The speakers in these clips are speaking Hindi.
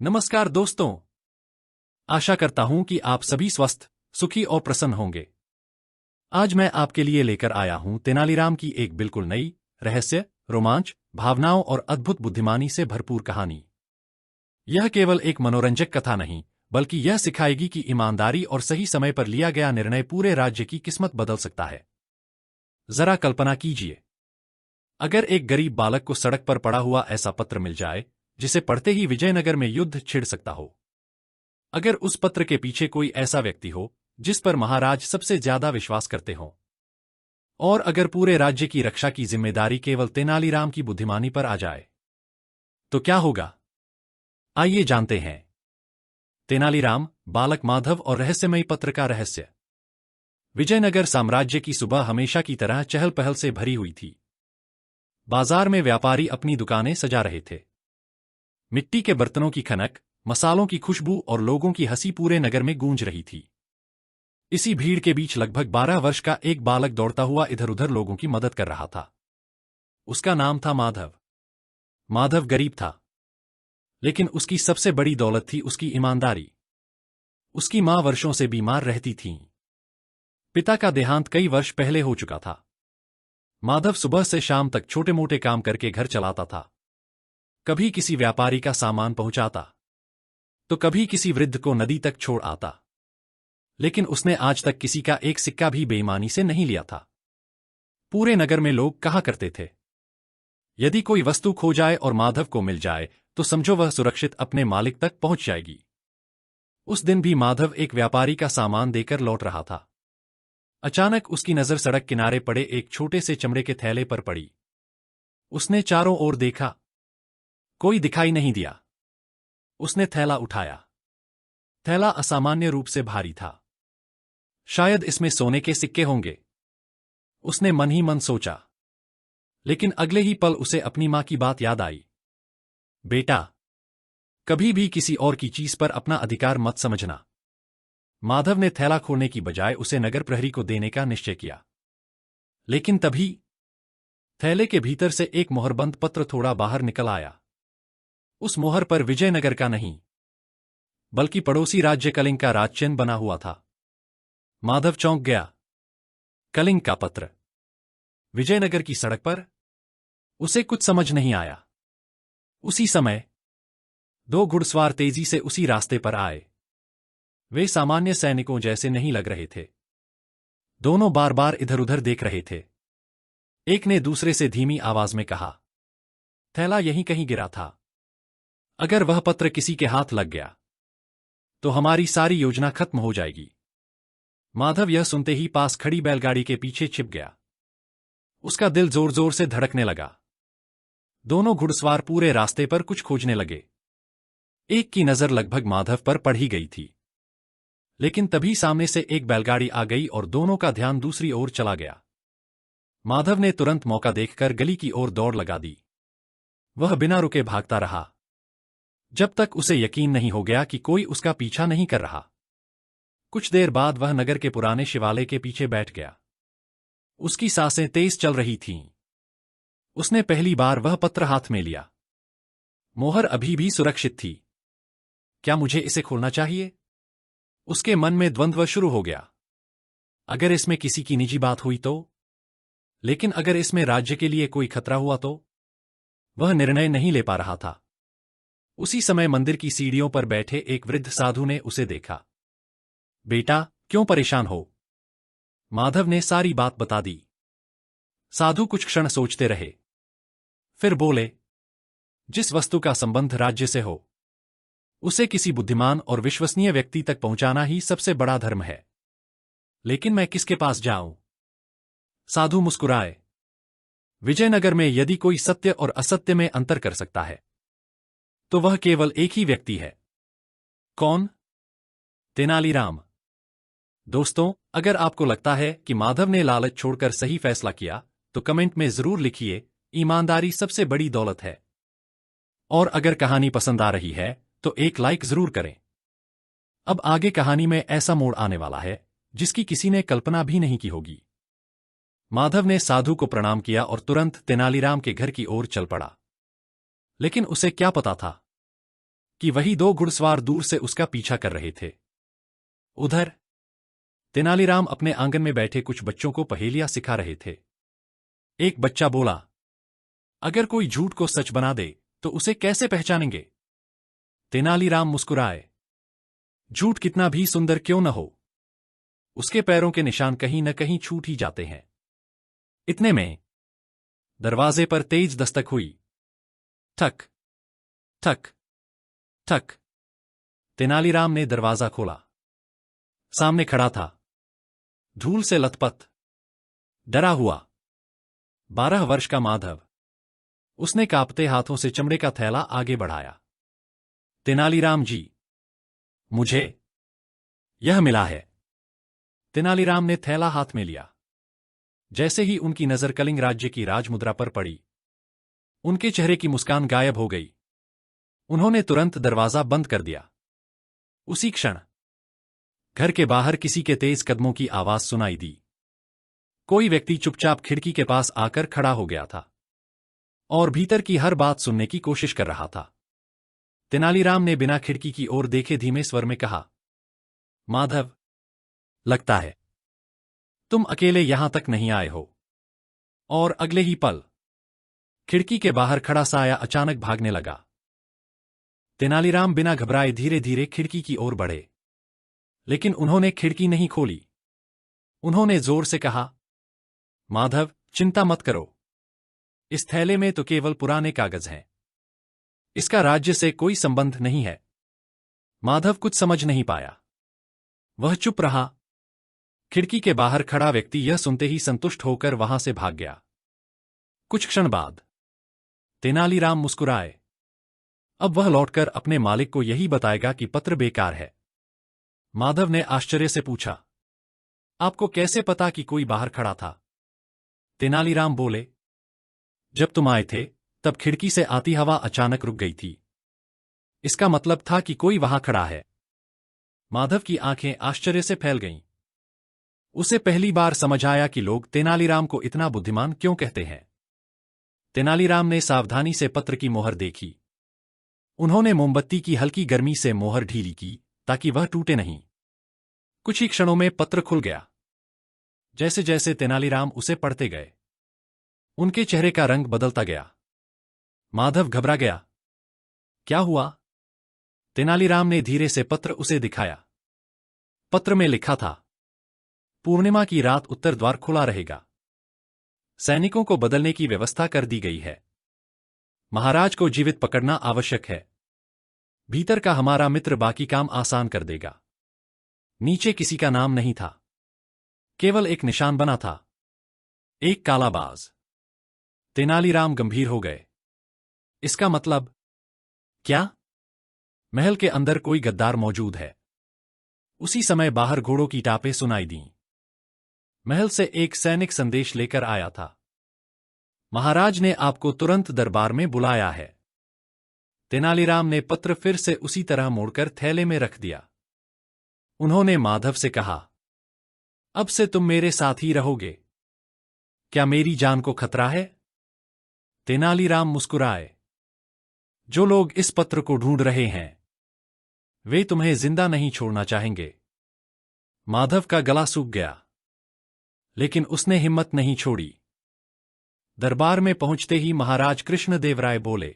नमस्कार दोस्तों। आशा करता हूं कि आप सभी स्वस्थ, सुखी और प्रसन्न होंगे। आज मैं आपके लिए लेकर आया हूं तेनालीराम की एक बिल्कुल नई, रहस्य, रोमांच, भावनाओं और अद्भुत बुद्धिमानी से भरपूर कहानी। यह केवल एक मनोरंजक कथा नहीं, बल्कि यह सिखाएगी कि ईमानदारी और सही समय पर लिया गया निर्णय पूरे राज्य की किस्मत बदल सकता है। जरा कल्पना कीजिए, अगर एक गरीब बालक को सड़क पर पड़ा हुआ ऐसा पत्र मिल जाए जिसे पढ़ते ही विजयनगर में युद्ध छिड़ सकता हो। अगर उस पत्र के पीछे कोई ऐसा व्यक्ति हो जिस पर महाराज सबसे ज्यादा विश्वास करते हों, और अगर पूरे राज्य की रक्षा की जिम्मेदारी केवल तेनालीराम की बुद्धिमानी पर आ जाए, तो क्या होगा? आइए जानते हैं। तेनालीराम, बालक माधव और रहस्यमयी पत्र का रहस्य। विजयनगर साम्राज्य की सुबह हमेशा की तरह चहल पहल से भरी हुई थी। बाजार में व्यापारी अपनी दुकानें सजा रहे थे। मिट्टी के बर्तनों की खनक, मसालों की खुशबू और लोगों की हंसी पूरे नगर में गूंज रही थी। इसी भीड़ के बीच लगभग 12 वर्ष का एक बालक दौड़ता हुआ इधर उधर लोगों की मदद कर रहा था। उसका नाम था माधव। माधव गरीब था, लेकिन उसकी सबसे बड़ी दौलत थी उसकी ईमानदारी। उसकी मां वर्षों से बीमार रहती थीं। पिता का देहांत कई वर्ष पहले हो चुका था। माधव सुबह से शाम तक छोटे मोटे काम करके घर चलाता था। कभी किसी व्यापारी का सामान पहुंचाता, तो कभी किसी वृद्ध को नदी तक छोड़ आता। लेकिन उसने आज तक किसी का एक सिक्का भी बेईमानी से नहीं लिया था। पूरे नगर में लोग कहा करते थे, यदि कोई वस्तु खो जाए और माधव को मिल जाए तो समझो वह सुरक्षित अपने मालिक तक पहुंच जाएगी। उस दिन भी माधव एक व्यापारी का सामान देकर लौट रहा था। अचानक उसकी नजर सड़क किनारे पड़े एक छोटे से चमड़े के थैले पर पड़ी। उसने चारों ओर देखा, कोई दिखाई नहीं दिया। उसने थैला उठाया। थैला असामान्य रूप से भारी था। शायद इसमें सोने के सिक्के होंगे, उसने मन ही मन सोचा। लेकिन अगले ही पल उसे अपनी मां की बात याद आई। बेटा, कभी भी किसी और की चीज पर अपना अधिकार मत समझना। माधव ने थैला खोलने की बजाय उसे नगर प्रहरी को देने का निश्चय किया। लेकिन तभी थैले के भीतर से एक मोहरबंद पत्र थोड़ा बाहर निकल आया। उस मोहर पर विजयनगर का नहीं, बल्कि पड़ोसी राज्य कलिंग का राजचिन्ह बना हुआ था। माधव चौंक गया। कलिंग का पत्र, विजयनगर की सड़क पर? उसे कुछ समझ नहीं आया। उसी समय 2 घुड़सवार तेजी से उसी रास्ते पर आए। वे सामान्य सैनिकों जैसे नहीं लग रहे थे। दोनों बार बार इधर उधर देख रहे थे। एक ने दूसरे से धीमी आवाज में कहा, थैला यहीं कहीं गिरा था। अगर वह पत्र किसी के हाथ लग गया तो हमारी सारी योजना खत्म हो जाएगी। माधव यह सुनते ही पास खड़ी बैलगाड़ी के पीछे छिप गया। उसका दिल जोर जोर से धड़कने लगा। दोनों घुड़सवार पूरे रास्ते पर कुछ खोजने लगे। एक की नजर लगभग माधव पर पड़ ही गई थी। लेकिन तभी सामने से एक बैलगाड़ी आ गई और दोनों का ध्यान दूसरी ओर चला गया। माधव ने तुरंत मौका देखकर गली की ओर दौड़ लगा दी। वह बिना रुके भागता रहा, जब तक उसे यकीन नहीं हो गया कि कोई उसका पीछा नहीं कर रहा। कुछ देर बाद वह नगर के पुराने शिवालय के पीछे बैठ गया। उसकी सांसें तेज चल रही थीं। उसने पहली बार वह पत्र हाथ में लिया। मोहर अभी भी सुरक्षित थी। क्या मुझे इसे खोलना चाहिए? उसके मन में द्वंद्व शुरू हो गया। अगर इसमें किसी की निजी बात हुई तो? लेकिन अगर इसमें राज्य के लिए कोई खतरा हुआ तो? वह निर्णय नहीं ले पा रहा था। उसी समय मंदिर की सीढ़ियों पर बैठे एक वृद्ध साधु ने उसे देखा। बेटा, क्यों परेशान हो? माधव ने सारी बात बता दी। साधु कुछ क्षण सोचते रहे, फिर बोले, जिस वस्तु का संबंध राज्य से हो उसे किसी बुद्धिमान और विश्वसनीय व्यक्ति तक पहुंचाना ही सबसे बड़ा धर्म है। लेकिन मैं किसके पास जाऊं? साधु मुस्कुराए। विजयनगर में यदि कोई सत्य और असत्य में अंतर कर सकता है तो वह केवल एक ही व्यक्ति है। कौन? तेनालीराम। दोस्तों, अगर आपको लगता है कि माधव ने लालच छोड़कर सही फैसला किया तो कमेंट में जरूर लिखिए, ईमानदारी सबसे बड़ी दौलत है। और अगर कहानी पसंद आ रही है तो एक लाइक जरूर करें। अब आगे कहानी में ऐसा मोड़ आने वाला है जिसकी किसी ने कल्पना भी नहीं की होगी। माधव ने साधु को प्रणाम किया और तुरंत तेनालीराम के घर की ओर चल पड़ा। लेकिन उसे क्या पता था कि वही दो घुड़सवार दूर से उसका पीछा कर रहे थे। उधर तेनालीराम अपने आंगन में बैठे कुछ बच्चों को पहेलियां सिखा रहे थे। एक बच्चा बोला, अगर कोई झूठ को सच बना दे तो उसे कैसे पहचानेंगे? तेनालीराम मुस्कुराए, झूठ कितना भी सुंदर क्यों न हो, उसके पैरों के निशान कहीं न कहीं छूट ही जाते हैं। इतने में दरवाजे पर तेज दस्तक हुई। ठक ठक ठक। तेनालीराम ने दरवाजा खोला। सामने खड़ा था धूल से लथपथ, डरा हुआ 12 वर्ष का माधव। उसने कांपते हाथों से चमड़े का थैला आगे बढ़ाया। तेनालीराम जी, मुझे यह मिला है। तेनालीराम ने थैला हाथ में लिया। जैसे ही उनकी नजर कलिंग राज्य की राजमुद्रा पर पड़ी, उनके चेहरे की मुस्कान गायब हो गई। उन्होंने तुरंत दरवाजा बंद कर दिया। उसी क्षण घर के बाहर किसी के तेज कदमों की आवाज सुनाई दी। कोई व्यक्ति चुपचाप खिड़की के पास आकर खड़ा हो गया था और भीतर की हर बात सुनने की कोशिश कर रहा था। तेनालीराम ने बिना खिड़की की ओर देखे धीमे स्वर में कहा, माधव, लगता है तुम अकेले यहां तक नहीं आए हो। और अगले ही पल खिड़की के बाहर खड़ा साया अचानक भागने लगा। तेनालीराम बिना घबराए धीरे धीरे खिड़की की ओर बढ़े, लेकिन उन्होंने खिड़की नहीं खोली। उन्होंने जोर से कहा, माधव, चिंता मत करो, इस थैले में तो केवल पुराने कागज हैं। इसका राज्य से कोई संबंध नहीं है। माधव कुछ समझ नहीं पाया। वह चुप रहा। खिड़की के बाहर खड़ा व्यक्ति यह सुनते ही संतुष्ट होकर वहां से भाग गया। कुछ क्षण बाद तेनालीराम मुस्कुराए। अब वह लौटकर अपने मालिक को यही बताएगा कि पत्र बेकार है। माधव ने आश्चर्य से पूछा, आपको कैसे पता कि कोई बाहर खड़ा था? तेनालीराम बोले, जब तुम आए थे तब खिड़की से आती हवा अचानक रुक गई थी। इसका मतलब था कि कोई वहां खड़ा है। माधव की आंखें आश्चर्य से फैल गईं। उसे पहली बार समझ आया कि लोग तेनालीराम को इतना बुद्धिमान क्यों कहते हैं। तेनालीराम ने सावधानी से पत्र की मोहर देखी। उन्होंने मोमबत्ती की हल्की गर्मी से मोहर ढीली की ताकि वह टूटे नहीं। कुछ ही क्षणों में पत्र खुल गया। जैसे जैसे तेनालीराम उसे पढ़ते गए, उनके चेहरे का रंग बदलता गया। माधव घबरा गया। क्या हुआ? तेनालीराम ने धीरे से पत्र उसे दिखाया। पत्र में लिखा था, पूर्णिमा की रात उत्तर द्वार खुला रहेगा। सैनिकों को बदलने की व्यवस्था कर दी गई है। महाराज को जीवित पकड़ना आवश्यक है। भीतर का हमारा मित्र बाकी काम आसान कर देगा। नीचे किसी का नाम नहीं था, केवल एक निशान बना था, एक कालाबाज। तेनालीराम गंभीर हो गए। इसका मतलब क्या? महल के अंदर कोई गद्दार मौजूद है। उसी समय बाहर घोड़ों की टापें सुनाई दीं। महल से एक सैनिक संदेश लेकर आया था। महाराज ने आपको तुरंत दरबार में बुलाया है। तेनालीराम ने पत्र फिर से उसी तरह मोड़कर थैले में रख दिया। उन्होंने माधव से कहा, अब से तुम मेरे साथ ही रहोगे। क्या मेरी जान को खतरा है? तेनालीराम मुस्कुराए। जो लोग इस पत्र को ढूंढ रहे हैं, वे तुम्हें जिंदा नहीं छोड़ना चाहेंगे। माधव का गला सूख गया, लेकिन उसने हिम्मत नहीं छोड़ी। दरबार में पहुंचते ही महाराज कृष्णदेवराय बोले,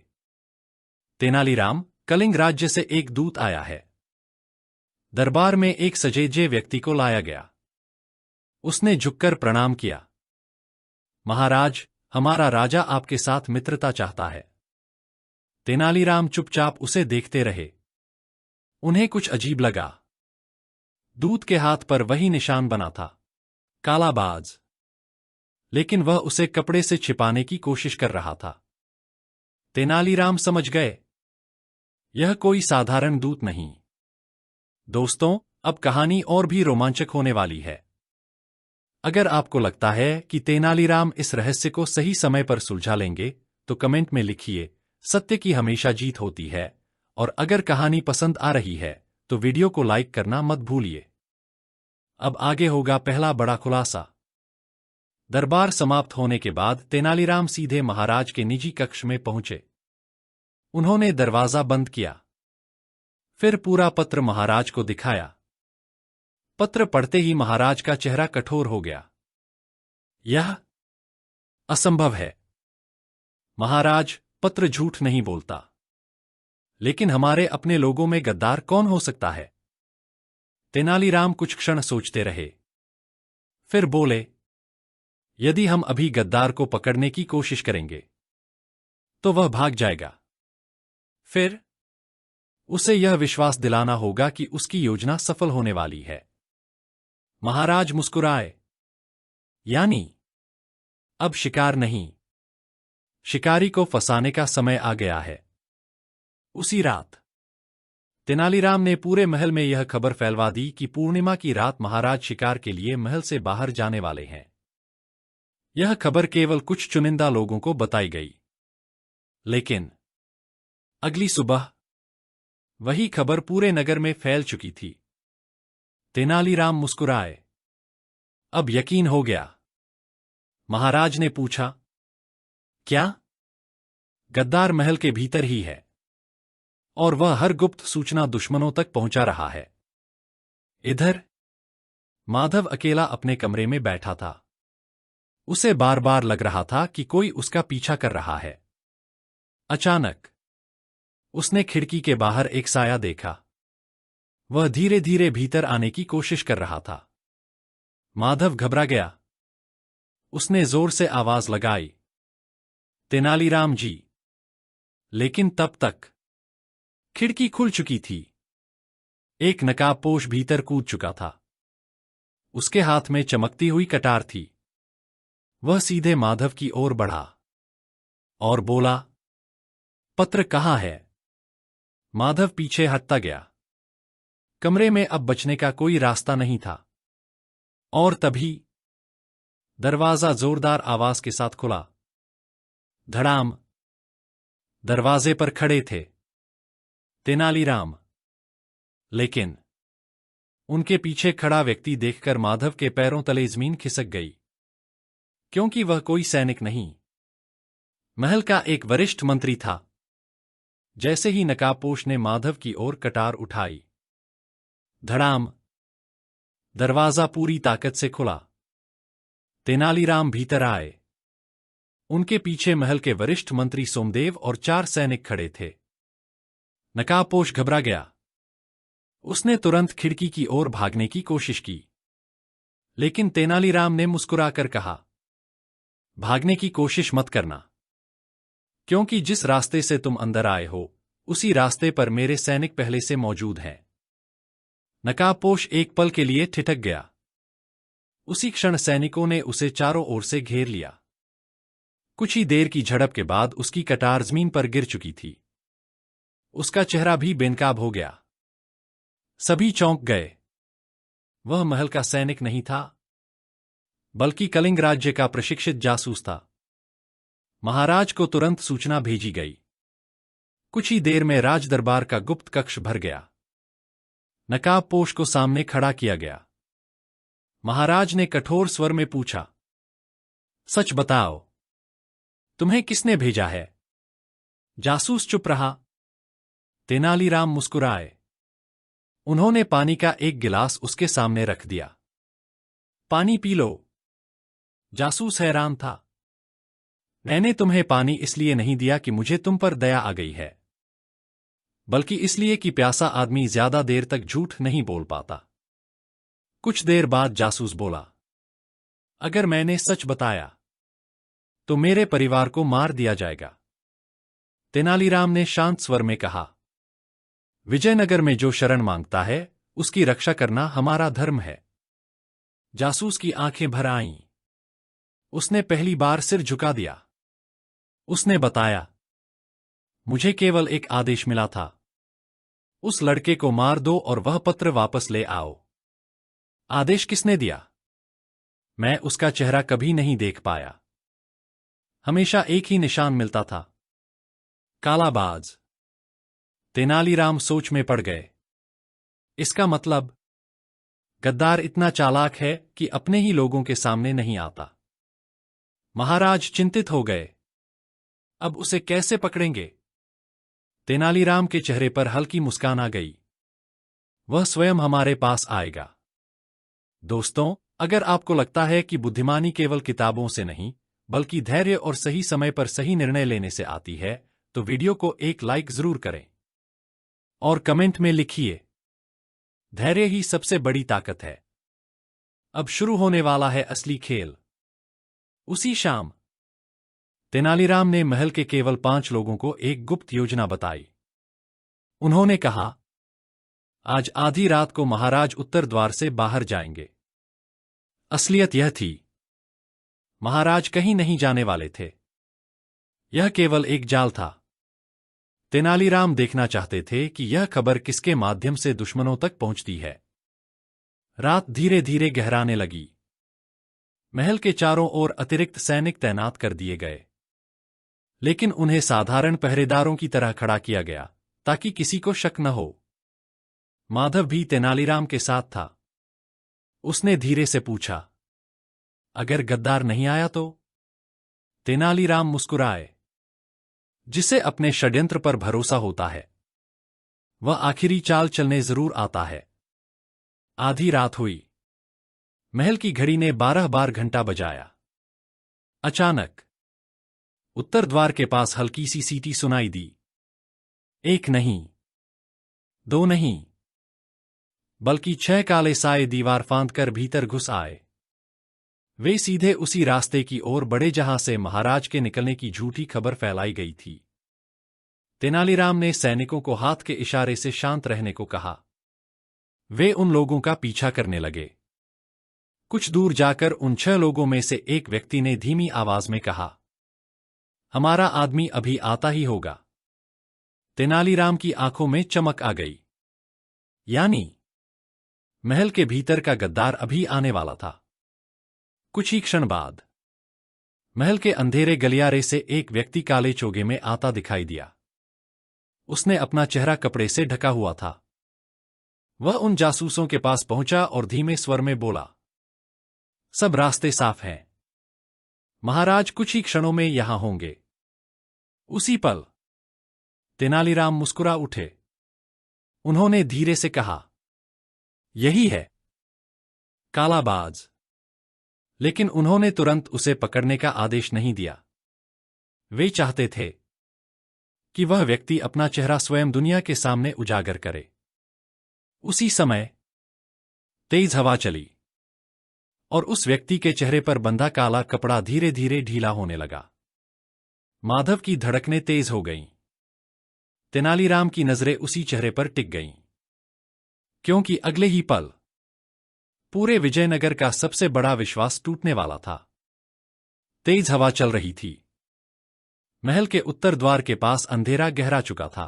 तेनालीराम, कलिंग राज्य से एक दूत आया है। दरबार में एक सजेजे व्यक्ति को लाया गया। उसने झुककर प्रणाम किया। महाराज, हमारा राजा आपके साथ मित्रता चाहता है। तेनालीराम चुपचाप उसे देखते रहे। उन्हें कुछ अजीब लगा। दूत के हाथ पर वही निशान बना था, कालाबाज, लेकिन वह उसे कपड़े से छिपाने की कोशिश कर रहा था। तेनालीराम समझ गए, यह कोई साधारण दूत नहीं। दोस्तों, अब कहानी और भी रोमांचक होने वाली है। अगर आपको लगता है कि तेनालीराम इस रहस्य को सही समय पर सुलझा लेंगे, तो कमेंट में लिखिए, सत्य की हमेशा जीत होती है। और अगर कहानी पसंद आ रही है, तो वीडियो को लाइक करना मत भूलिए। अब आगे होगा पहला बड़ा खुलासा। दरबार समाप्त होने के बाद तेनालीराम सीधे महाराज के निजी कक्ष में पहुंचे। उन्होंने दरवाजा बंद किया। फिर पूरा पत्र महाराज को दिखाया। पत्र पढ़ते ही महाराज का चेहरा कठोर हो गया। यह असंभव है। महाराज, पत्र झूठ नहीं बोलता। लेकिन हमारे अपने लोगों में गद्दार कौन हो सकता है? तेनालीराम कुछ क्षण सोचते रहे। फिर बोले, यदि हम अभी गद्दार को पकड़ने की कोशिश करेंगे तो वह भाग जाएगा। फिर उसे यह विश्वास दिलाना होगा कि उसकी योजना सफल होने वाली है। महाराज मुस्कुराए। यानी अब शिकार नहीं, शिकारी को फंसाने का समय आ गया है। उसी रात तेनालीराम ने पूरे महल में यह खबर फैलवा दी कि पूर्णिमा की रात महाराज शिकार के लिए महल से बाहर जाने वाले हैं। यह खबर केवल कुछ चुनिंदा लोगों को बताई गई। लेकिन अगली सुबह वही खबर पूरे नगर में फैल चुकी थी। तेनालीराम मुस्कुराए। अब यकीन हो गया। महाराज ने पूछा, क्या? गद्दार महल के भीतर ही है और वह हर गुप्त सूचना दुश्मनों तक पहुंचा रहा है। इधर माधव अकेला अपने कमरे में बैठा था। उसे बार बार लग रहा था कि कोई उसका पीछा कर रहा है। अचानक उसने खिड़की के बाहर एक साया देखा। वह धीरे धीरे भीतर आने की कोशिश कर रहा था। माधव घबरा गया। उसने जोर से आवाज लगाई, तेनालीराम जी। लेकिन तब तक खिड़की खुल चुकी थी। एक नकाबपोश भीतर कूद चुका था। उसके हाथ में चमकती हुई कटार थी। वह सीधे माधव की ओर बढ़ा और बोला, पत्र कहाँ है? माधव पीछे हटता गया। कमरे में अब बचने का कोई रास्ता नहीं था। और तभी दरवाजा जोरदार आवाज के साथ खुला। धड़ाम। दरवाजे पर खड़े थे तेनालीराम। लेकिन उनके पीछे खड़ा व्यक्ति देखकर माधव के पैरों तले जमीन खिसक गई, क्योंकि वह कोई सैनिक नहीं, महल का एक वरिष्ठ मंत्री था। जैसे ही नकाबपोश ने माधव की ओर कटार उठाई, धड़ाम, दरवाजा पूरी ताकत से खुला। तेनालीराम भीतर आए। उनके पीछे महल के वरिष्ठ मंत्री सोमदेव और 4 सैनिक खड़े थे। नकाबपोश घबरा गया। उसने तुरंत खिड़की की ओर भागने की कोशिश की। लेकिन तेनालीराम ने मुस्कुराकर कहा, भागने की कोशिश मत करना, क्योंकि जिस रास्ते से तुम अंदर आए हो उसी रास्ते पर मेरे सैनिक पहले से मौजूद हैं। नकाबपोश एक पल के लिए ठिठक गया। उसी क्षण सैनिकों ने उसे चारों ओर से घेर लिया। कुछ ही देर की झड़प के बाद उसकी कटार जमीन पर गिर चुकी थी। उसका चेहरा भी बेनकाब हो गया। सभी चौंक गए। वह महल का सैनिक नहीं था, बल्कि कलिंग राज्य का प्रशिक्षित जासूस था। महाराज को तुरंत सूचना भेजी गई। कुछ ही देर में राजदरबार का गुप्त कक्ष भर गया। नकाबपोश को सामने खड़ा किया गया। महाराज ने कठोर स्वर में पूछा, सच बताओ, तुम्हें किसने भेजा है? जासूस चुप रहा। तेनालीराम मुस्कुराए। उन्होंने पानी का एक गिलास उसके सामने रख दिया। पानी पी लो। जासूस हैरान था। मैंने तुम्हें पानी इसलिए नहीं दिया कि मुझे तुम पर दया आ गई है, बल्कि इसलिए कि प्यासा आदमी ज्यादा देर तक झूठ नहीं बोल पाता। कुछ देर बाद जासूस बोला, अगर मैंने सच बताया तो मेरे परिवार को मार दिया जाएगा। तेनालीराम ने शांत स्वर में कहा, विजयनगर में जो शरण मांगता है उसकी रक्षा करना हमारा धर्म है। जासूस की आंखें भर आईं। उसने पहली बार सिर झुका दिया। उसने बताया, मुझे केवल एक आदेश मिला था, उस लड़के को मार दो और वह पत्र वापस ले आओ। आदेश किसने दिया? मैं उसका चेहरा कभी नहीं देख पाया। हमेशा एक ही निशान मिलता था, कालाबाज। तेनालीराम सोच में पड़ गए। इसका मतलब गद्दार इतना चालाक है कि अपने ही लोगों के सामने नहीं आता। महाराज चिंतित हो गए। अब उसे कैसे पकड़ेंगे? तेनालीराम के चेहरे पर हल्की मुस्कान आ गई। वह स्वयं हमारे पास आएगा। दोस्तों, अगर आपको लगता है कि बुद्धिमानी केवल किताबों से नहीं, बल्कि धैर्य और सही समय पर सही निर्णय लेने से आती है, तो वीडियो को एक लाइक जरूर करें और कमेंट में लिखिए, धैर्य ही सबसे बड़ी ताकत है। अब शुरू होने वाला है असली खेल। उसी शाम तेनालीराम ने महल के केवल 5 लोगों को एक गुप्त योजना बताई। उन्होंने कहा, आज आधी रात को महाराज उत्तर द्वार से बाहर जाएंगे। असलियत यह थी, महाराज कहीं नहीं जाने वाले थे। यह केवल एक जाल था। तेनालीराम देखना चाहते थे कि यह खबर किसके माध्यम से दुश्मनों तक पहुंचती है। रात धीरे धीरे गहराने लगी। महल के चारों ओर अतिरिक्त सैनिक तैनात कर दिए गए, लेकिन उन्हें साधारण पहरेदारों की तरह खड़ा किया गया ताकि किसी को शक न हो। माधव भी तेनालीराम के साथ था। उसने धीरे से पूछा, अगर गद्दार नहीं आया तो? तेनालीराम मुस्कुराए। जिसे अपने षड्यंत्र पर भरोसा होता है, वह आखिरी चाल चलने जरूर आता है। आधी रात हुई। महल की घड़ी ने 12 बार घंटा बजाया। अचानक उत्तर द्वार के पास हल्की सी सीटी सुनाई दी। 1 नहीं, 2 नहीं, बल्कि 6 काले साए दीवार फांदकर भीतर घुस आए। वे सीधे उसी रास्ते की ओर बढ़े जहां से महाराज के निकलने की झूठी खबर फैलाई गई थी। तेनालीराम ने सैनिकों को हाथ के इशारे से शांत रहने को कहा। वे उन लोगों का पीछा करने लगे। कुछ दूर जाकर उन 6 लोगों में से एक व्यक्ति ने धीमी आवाज में कहा, हमारा आदमी अभी आता ही होगा। तेनालीराम की आंखों में चमक आ गई। यानी महल के भीतर का गद्दार अभी आने वाला था। कुछ ही क्षण बाद महल के अंधेरे गलियारे से एक व्यक्ति काले चोगे में आता दिखाई दिया। उसने अपना चेहरा कपड़े से ढका हुआ था। वह उन जासूसों के पास पहुंचा और धीमे स्वर में बोला, सब रास्ते साफ हैं। महाराज कुछ ही क्षणों में यहां होंगे। उसी पल तेनालीराम मुस्कुरा उठे। उन्होंने धीरे से कहा, यही है कालाबाज। लेकिन उन्होंने तुरंत उसे पकड़ने का आदेश नहीं दिया। वे चाहते थे कि वह व्यक्ति अपना चेहरा स्वयं दुनिया के सामने उजागर करे। उसी समय तेज हवा चली और उस व्यक्ति के चेहरे पर बंधा काला कपड़ा धीरे धीरे ढीला होने लगा। माधव की धड़कनें तेज हो गईं। तेनालीराम की नजरें उसी चेहरे पर टिक गईं, क्योंकि अगले ही पल पूरे विजयनगर का सबसे बड़ा विश्वास टूटने वाला था। तेज हवा चल रही थी। महल के उत्तर द्वार के पास अंधेरा गहरा चुका था।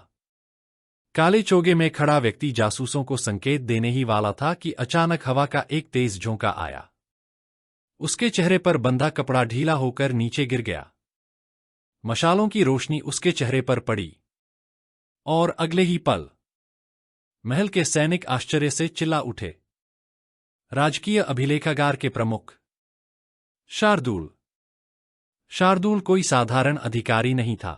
काले चोगे में खड़ा व्यक्ति जासूसों को संकेत देने ही वाला था कि अचानक हवा का एक तेज झोंका आया। उसके चेहरे पर बंधा कपड़ा ढीला होकर नीचे गिर गया। मशालों की रोशनी उसके चेहरे पर पड़ी और अगले ही पल महल के सैनिक आश्चर्य से चिल्ला उठे। राजकीय अभिलेखागार के प्रमुख शार्दूल। शार्दूल कोई साधारण अधिकारी नहीं था।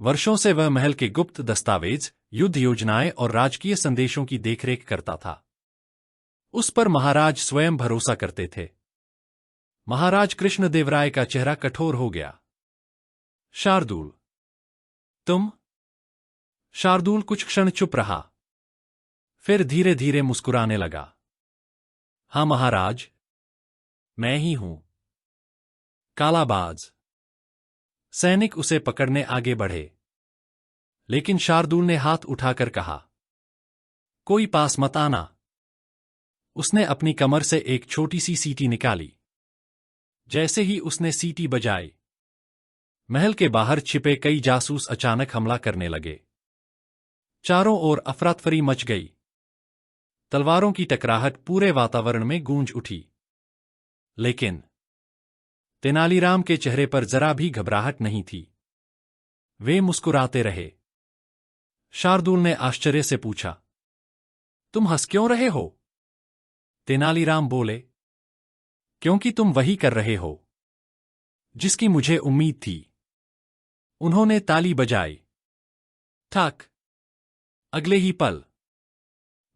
वर्षों से वह महल के गुप्त दस्तावेज, युद्ध योजनाएं और राजकीय संदेशों की देखरेख करता था। उस पर महाराज स्वयं भरोसा करते थे। महाराज कृष्णदेवराय का चेहरा कठोर हो गया। शार्दूल, तुम? शार्दूल कुछ क्षण चुप रहा, फिर धीरे धीरे मुस्कुराने लगा। हाँ महाराज, मैं ही हूं। कालाबाज। सैनिक उसे पकड़ने आगे बढ़े, लेकिन शार्दूल ने हाथ उठाकर कहा, कोई पास मत आना। उसने अपनी कमर से एक छोटी सी सीटी निकाली। जैसे ही उसने सीटी बजाई, महल के बाहर छिपे कई जासूस अचानक हमला करने लगे। चारों ओर अफरातफरी मच गई। तलवारों की टकराहट पूरे वातावरण में गूंज उठी। लेकिन तेनालीराम के चेहरे पर जरा भी घबराहट नहीं थी। वे मुस्कुराते रहे। शार्दूल ने आश्चर्य से पूछा, तुम हंस क्यों रहे हो? तेनालीराम बोले, क्योंकि तुम वही कर रहे हो जिसकी मुझे उम्मीद थी। उन्होंने ताली बजाई। ठक। अगले ही पल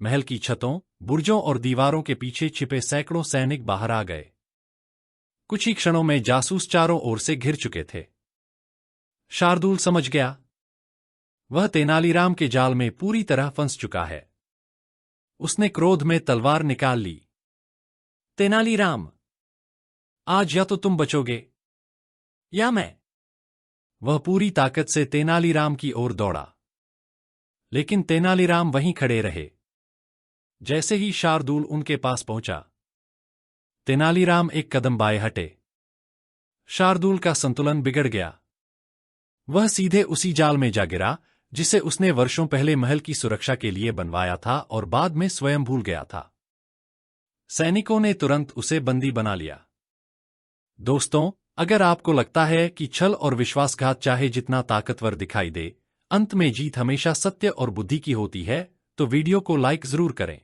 महल की छतों, बुर्जों और दीवारों के पीछे छिपे सैकड़ों सैनिक बाहर आ गए। कुछ ही क्षणों में जासूस चारों ओर से घिर चुके थे। शार्दूल समझ गया, वह तेनालीराम के जाल में पूरी तरह फंस चुका है। उसने क्रोध में तलवार निकाल ली। तेनालीराम, आज या तो तुम बचोगे या मैं। वह पूरी ताकत से तेनालीराम की ओर दौड़ा, लेकिन तेनालीराम वहीं खड़े रहे। जैसे ही शार्दूल उनके पास पहुंचा, तेनालीराम एक कदम बाएं हटे। शार्दूल का संतुलन बिगड़ गया। वह सीधे उसी जाल में जा गिरा जिसे उसने वर्षों पहले महल की सुरक्षा के लिए बनवाया था और बाद में स्वयं भूल गया था। सैनिकों ने तुरंत उसे बंदी बना लिया। दोस्तों, अगर आपको लगता है कि छल और विश्वासघात चाहे जितना ताकतवर दिखाई दे, अंत में जीत हमेशा सत्य और बुद्धि की होती है, तो वीडियो को लाइक जरूर करें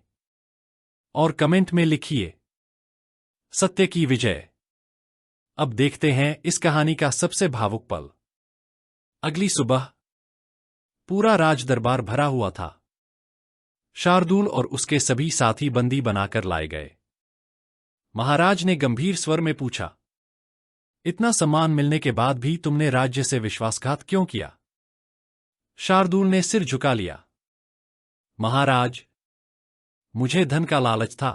और कमेंट में लिखिए सत्य की विजय। अब देखते हैं इस कहानी का सबसे भावुक पल। अगली सुबह पूरा राज दरबार भरा हुआ था। शार्दूल और उसके सभी साथी बंदी बनाकर लाए गए। महाराज ने गंभीर स्वर में पूछा, इतना सम्मान मिलने के बाद भी तुमने राज्य से विश्वासघात क्यों किया? शार्दूल ने सिर झुका लिया। महाराज, मुझे धन का लालच था।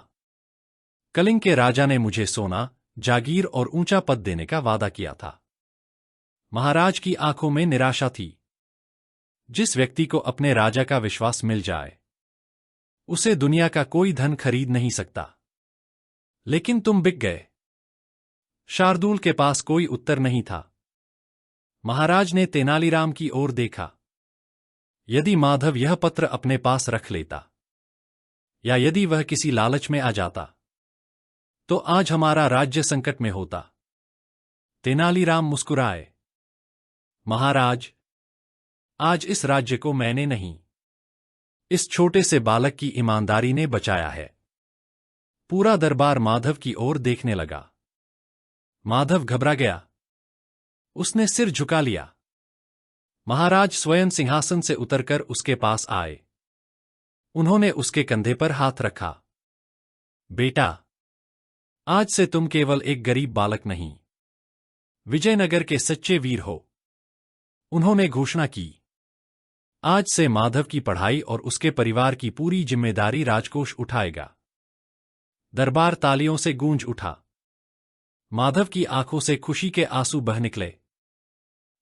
कलिंग के राजा ने मुझे सोना, जागीर और ऊंचा पद देने का वादा किया था। महाराज की आंखों में निराशा थी। जिस व्यक्ति को अपने राजा का विश्वास मिल जाए, उसे दुनिया का कोई धन खरीद नहीं सकता। लेकिन तुम बिक गए। शार्दूल के पास कोई उत्तर नहीं था। महाराज ने तेनालीराम की ओर देखा। यदि माधव यह पत्र अपने पास रख लेता, या यदि वह किसी लालच में आ जाता, तो आज हमारा राज्य संकट में होता। तेनालीराम मुस्कुराए। महाराज, आज इस राज्य को मैंने नहीं, इस छोटे से बालक की ईमानदारी ने बचाया है। पूरा दरबार माधव की ओर देखने लगा। माधव घबरा गया। उसने सिर झुका लिया। महाराज स्वयं सिंहासन से उतरकर उसके पास आए। उन्होंने उसके कंधे पर हाथ रखा। बेटा, आज से तुम केवल एक गरीब बालक नहीं, विजयनगर के सच्चे वीर हो। उन्होंने घोषणा की, आज से माधव की पढ़ाई और उसके परिवार की पूरी जिम्मेदारी राजकोष उठाएगा। दरबार तालियों से गूंज उठा। माधव की आंखों से खुशी के आंसू बह निकले।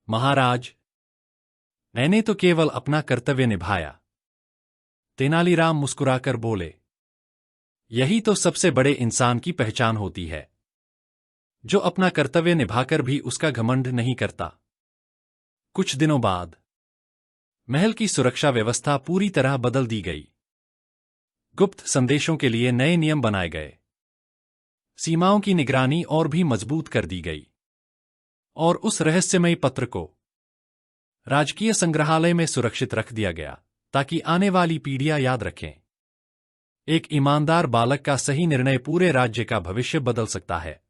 महाराज, मैंने तो केवल अपना कर्तव्य निभाया। तेनालीराम मुस्कुराकर बोले, यही तो सबसे बड़े इंसान की पहचान होती है, जो अपना कर्तव्य निभाकर भी उसका घमंड नहीं करता। कुछ दिनों बाद महल की सुरक्षा व्यवस्था पूरी तरह बदल दी गई। गुप्त संदेशों के लिए नए नियम बनाए गए। सीमाओं की निगरानी और भी मजबूत कर दी गई, और उस रहस्यमयी पत्र को राजकीय संग्रहालय में सुरक्षित रख दिया गया, ताकि आने वाली पीढ़ियां याद रखें। एक ईमानदार बालक का सही निर्णय पूरे राज्य का भविष्य बदल सकता है।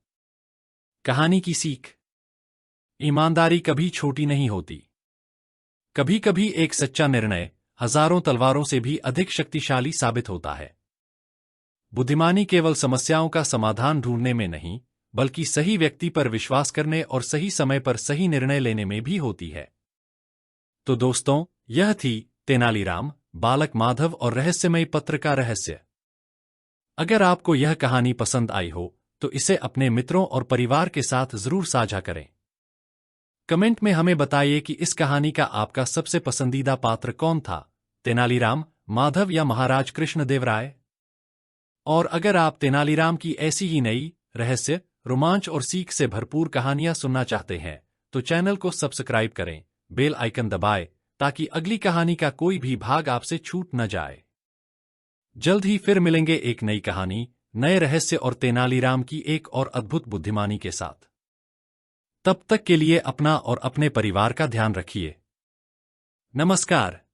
कहानी की सीख, ईमानदारी कभी छोटी नहीं होती। कभी कभी एक सच्चा निर्णय हजारों तलवारों से भी अधिक शक्तिशाली साबित होता है। बुद्धिमानी केवल समस्याओं का समाधान ढूंढने में नहीं, बल्कि सही व्यक्ति पर विश्वास करने और सही समय पर सही निर्णय लेने में भी होती है। तो दोस्तों, यह थी तेनालीराम, बालक माधव और रहस्यमयी पत्र का रहस्य। अगर आपको यह कहानी पसंद आई हो, तो इसे अपने मित्रों और परिवार के साथ जरूर साझा करें। कमेंट में हमें बताइए कि इस कहानी का आपका सबसे पसंदीदा पात्र कौन था, तेनालीराम, माधव या महाराज कृष्णदेवराय। और अगर आप तेनालीराम की ऐसी ही नई रहस्य, रोमांच और सीख से भरपूर कहानियां सुनना चाहते हैं, तो चैनल को सब्सक्राइब करें, बेल आइकन दबाएं, ताकि अगली कहानी का कोई भी भाग आपसे छूट न जाए। जल्द ही फिर मिलेंगे एक नई कहानी, नए रहस्य और तेनालीराम की एक और अद्भुत बुद्धिमानी के साथ। तब तक के लिए अपना और अपने परिवार का ध्यान रखिए। नमस्कार।